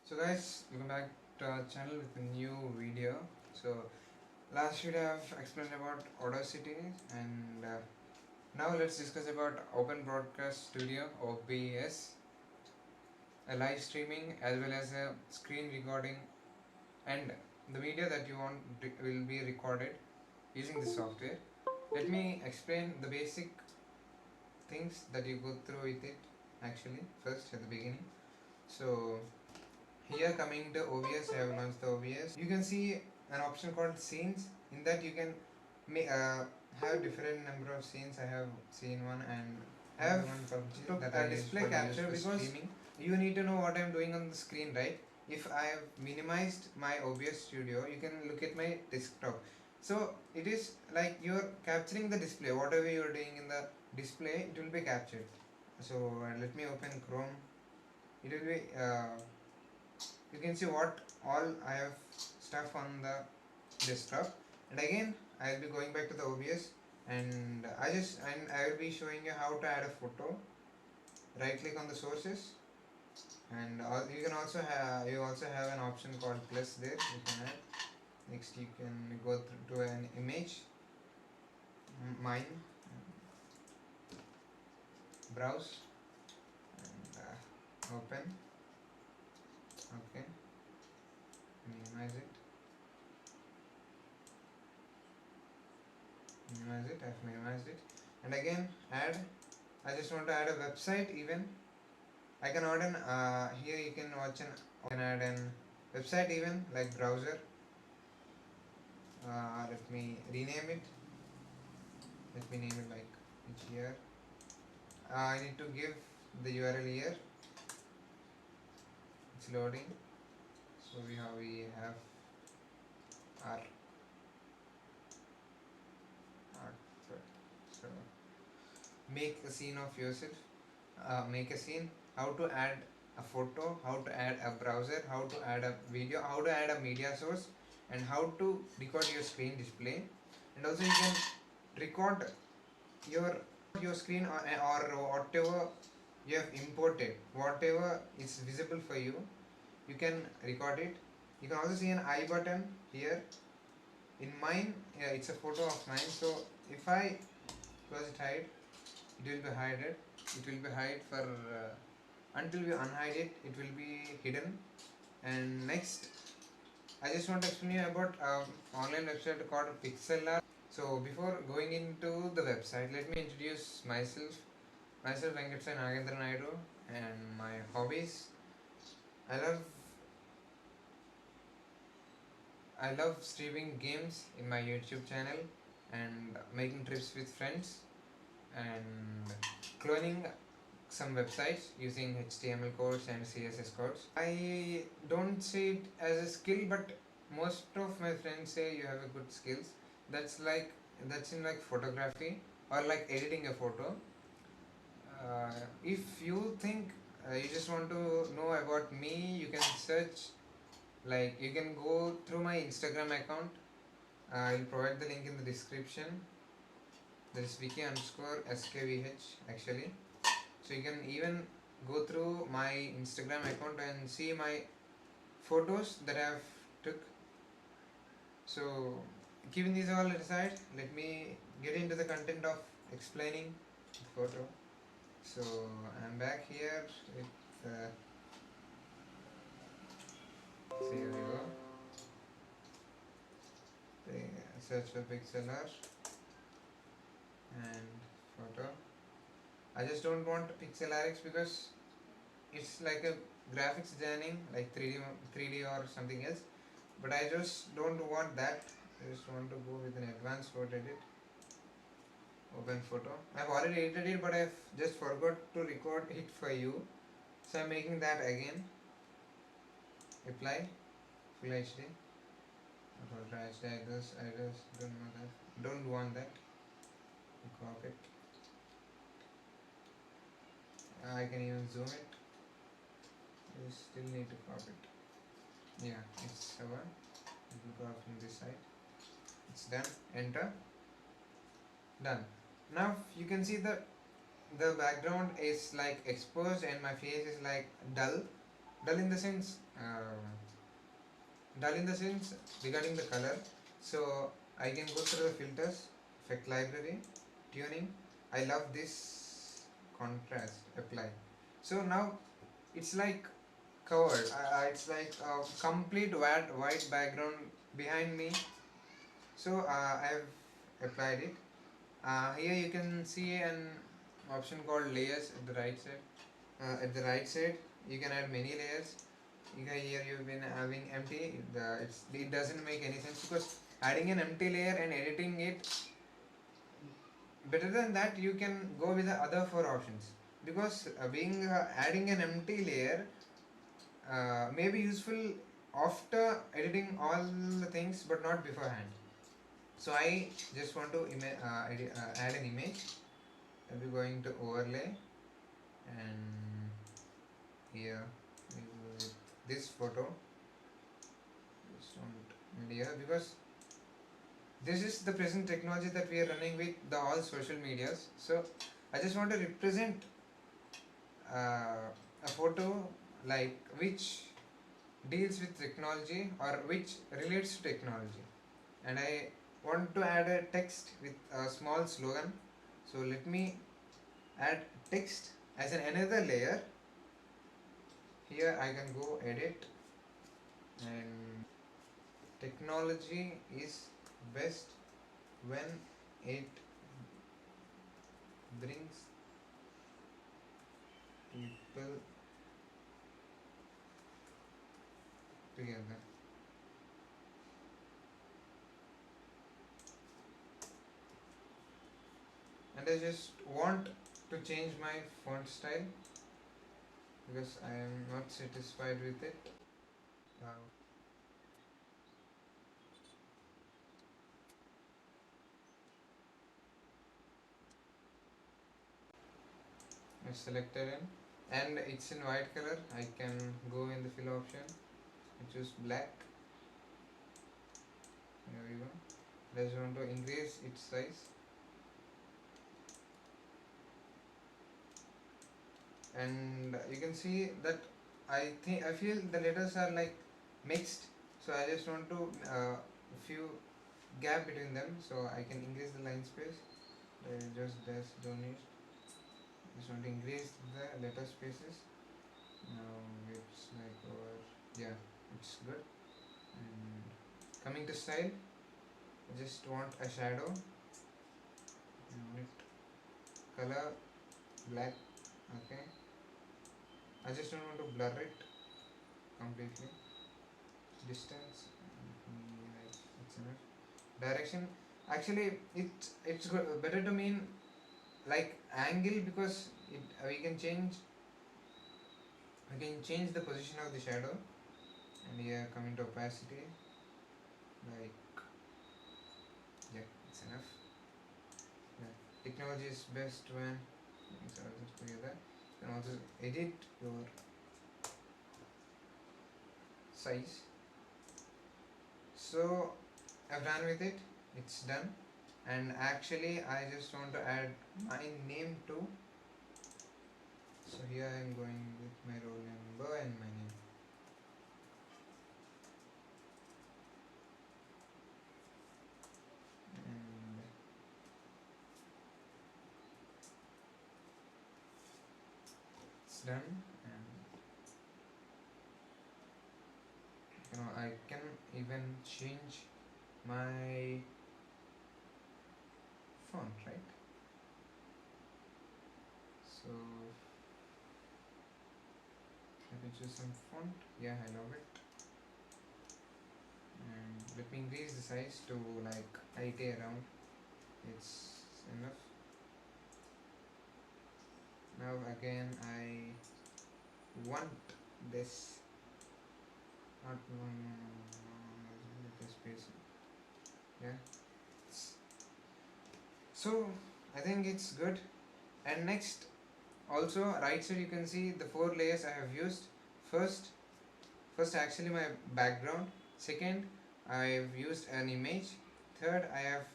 So guys, welcome back to our channel with a new video. So last video I've explained about Audacity, and now let's discuss about Open Broadcast Studio OBS, a live streaming as well as a screen recording, and the video that you want will be recorded using this software. Let me explain the basic things that you go through with it actually first at the beginning. So here coming to OBS, I have launched the OBS. You can see an option called scenes. In that you can have different number of scenes. I have seen one and I have one took a display capture because streaming. You need to know what I am doing on the screen, right? If I have minimized my OBS studio, you can look at my desktop. So it is like you're capturing the display. Whatever you're doing in the display, it will be captured. So let me open Chrome. It will be you can see what all I have stuff on the desktop, and again I will be going back to the OBS, and I will be showing you how to add a photo. Right click on the sources, and you also have an option called plus there. You can add. Next you can go to an image, mine, browse, and open. Okay, minimize it. I've minimized it, and again add. I just want to add a website. Even I can add an here you can watch an can add an website even like browser. Let me rename it. Let me name it like which here. I need to give the URL here. It's loading. So we have our art. So make a scene of yourself. Make a scene. How to add a photo, how to add a browser, how to add a video, how to add a media source, and how to record your screen display. And also you can record your screen, or whatever you have imported, whatever is visible for you, you can record it. You can also see an I button here. In mine, yeah, it's a photo of mine. So if I close it, hide, it will be hidden. It will be hide for until we unhide it. It will be hidden. And next, I just want to explain you about online website called Pixel. So before going into the website, let me introduce myself. Myself Venkatesai Nagendra Naidu, and my hobbies. I love I love streaming games in my YouTube channel, and making trips with friends, and cloning some websites using HTML codes and CSS codes. I don't see it as a skill, but most of my friends say you have a good skills. That's in like photography or like editing a photo. If you think you just want to know about me, you can search, like you can go through my Instagram account. I'll provide the link in the description. There is Vicky underscore SKVH actually. So you can even go through my Instagram account and see my photos that I have took. So keeping these all aside, let me get into the content of explaining the photo. So I'm back here with so here we go. Search for pixel art and photo. I just don't want PixelRX because it's like a graphics designing like 3D or something else, but I just don't want that. I just want to go with an advanced photo edit. Open photo. I've already edited it, but I've just forgot to record it for you, so I'm making that again. Apply full HD. Ultra HD. I just don't know that. Don't want that. Crop it. I can even zoom it. You still need to crop it. Yeah, it's over. It will go from this side. It's done. Enter. Done. Now you can see the background is like exposed and my face is like dull. Dull in the sense dull in the sense regarding the color. So I can go through the filters, effect library, tuning. I love this contrast, apply. So now it's like covered. It's like a complete white background behind me. So I've applied it. Here you can see an option called layers at the right side. At the right side, you can add many layers. Here you've been having empty. It doesn't make any sense because adding an empty layer and editing it, better than that you can go with the other four options, because being adding an empty layer may be useful after editing all the things but not beforehand. So I just want to add an image. I'll be going to overlay, and here we go with this photo. Just want media, because this is the present technology that we are running with the all social medias. So I just want to represent a photo like which deals with technology or which relates to technology, and I want to add a text with a small slogan. So let me add text as another layer. Here I can go edit, and technology is best when it brings people together. And I just want to change my font style because I am not satisfied with it. Uh, I selected it, and it's in white color. I can go in the fill option and choose black. There we go. I just want to increase its size, and you can see that I feel the letters are like mixed. So I just want to few gap between them, so I can increase the line space. Just dash don't need. Just want to increase the letter spaces. Now it's like over. Yeah, it's good. And coming to style, I just want a shadow. I want it color black. Okay. I just don't want to blur it completely. Distance, like it's enough. Direction, actually it's good, better to mean like angle, because we can change the position of the shadow. And here coming to opacity, like, yeah, it's enough. Yeah. Technology is best when things are just together. You can also edit your size. So I've done with it, it's done. And actually I just want to add my name too. So here I am going with my roll number and my name. And it's done. And I can even change my font, right? So let me choose some font. Yeah, I love it. And let me increase the size to like 80 around. It's enough. Now again I want this, not this space. Yeah. So I think it's good. And next, also right side you can see the four layers I have used. First, first actually my background. Second, I've used an image. Third, I have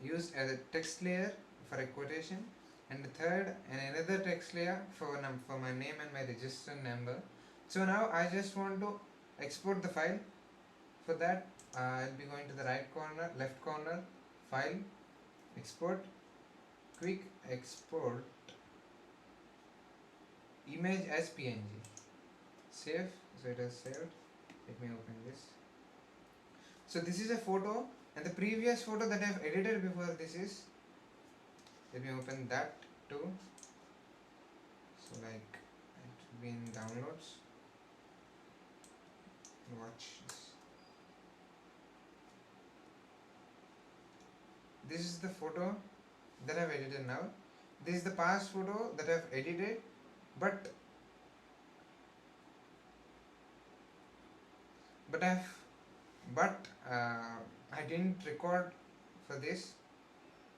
used as a text layer for a quotation. And the third, and another text layer for my name and my register number. So now I just want to export the file. For that, I'll be going to the right corner, left corner, file, export, quick export image as PNG. Save. So it is saved. Let me open this. So this is a photo, and the previous photo that I've edited before this is. Let me open that too. So like it will be in downloads. Watch this. This is the photo that I've edited now. This is the past photo that I've edited, but I've but I didn't record for this.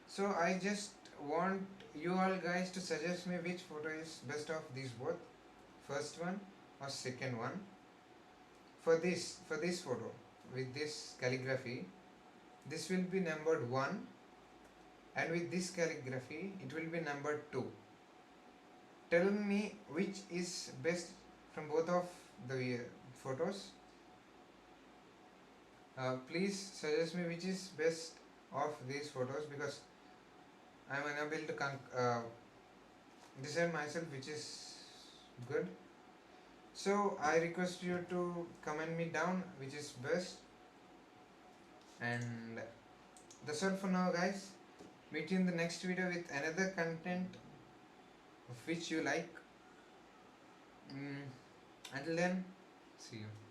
So I just want you all guys to suggest me which photo is best of these both, first one or second one. For this photo with this calligraphy, this will be numbered 1, and with this calligraphy it will be numbered 2. Tell me which is best from both of the photos. Please suggest me which is best of these photos, because I am unable to decide myself which is good. So I request you to comment me down which is best. And that's all for now, guys. Meet you in the next video with another content of which you like. Until then, see you.